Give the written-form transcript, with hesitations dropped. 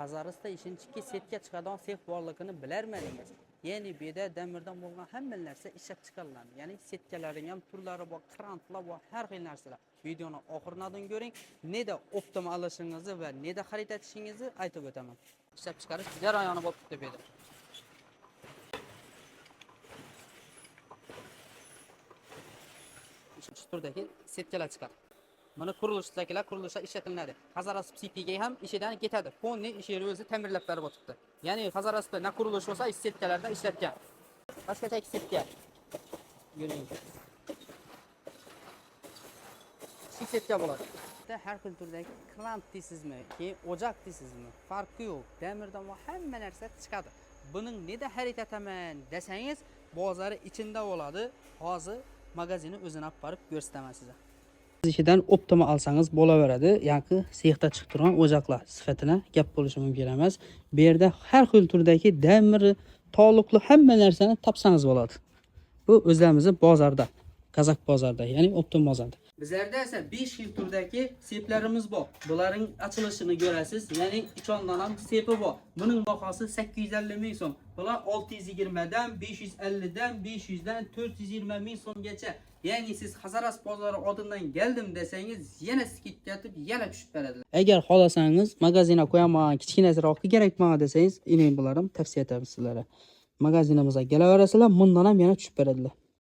Hazaristda ishinchiki setga chiqadigan sex borligini bilarmidingiz? Ya'ni bu yerda damirdan bo'lgan hamma narsa ishlab chiqariladi. Ya'ni setkalarning ham turlari bor, krantlar bor, har xil narsalar. Videoni oxiridan ko'ring, neda optim olishingizni va neda xarid etishingizni aytib o'taman. Ishlab chiqarish jarayoni bo'lib turibdi bu yerda. Uchinchi turdagi setkalar chiqadi. Mana qurilishdagilar qurilishda ishlatiladi. Hazarasp CPga ham ishidan ketadi. Fonni ishini o'zi ta'mirlab berib o'tibdi. Ya'ni Hazaraspda na qurilish bo'lsa, setkalarda ishlatgan. Boshqacha setka. Ko'ring. Setka bo'ladi. Har xil turdagi klant deysizmi, keyin o'joq deysizmi, farqi yo'q. Damirdan hamma narsa chiqadi. Buning neda xarid etaman desangiz, bozori ichida bo'ladi. Hozir magazinni o'zini olib borib ko'rsataman sizga. Ishidan optima alsangiz bo'laveradi. Yoki sexda chiqib turgan o'joqlar sifatini gap bo'lishi mumkin emas. Bu yerda har xil turdagi damir, toliqli hamma narsani topsangiz bo'ladi. Bu o'zimizning bozorda, Kazak bozorda, ya'ni optim bozorda. Bizlarda esa 5 xil turdagi seplarimiz bor. Bularning ochilishini ko'rasiz. Ya'ni ichondan ham sepi bor. Buning bahosi 850 ming so'm. Bular 620 dan, 550 dan, 500 dan 420 ming so'mgacha. Ya'ni siz Hazarasp bozori oldidan keldim desangiz, yana skidga atib, yana tushib beradi. Agar xolasangiz, magazinga qo'yaman, kichkinasroq kerak menga desangiz, ining bo'larim tavsiya etamiz sizlarga. Magazinimizga kelaverasizlar, bundan ham yana tushib beradilar.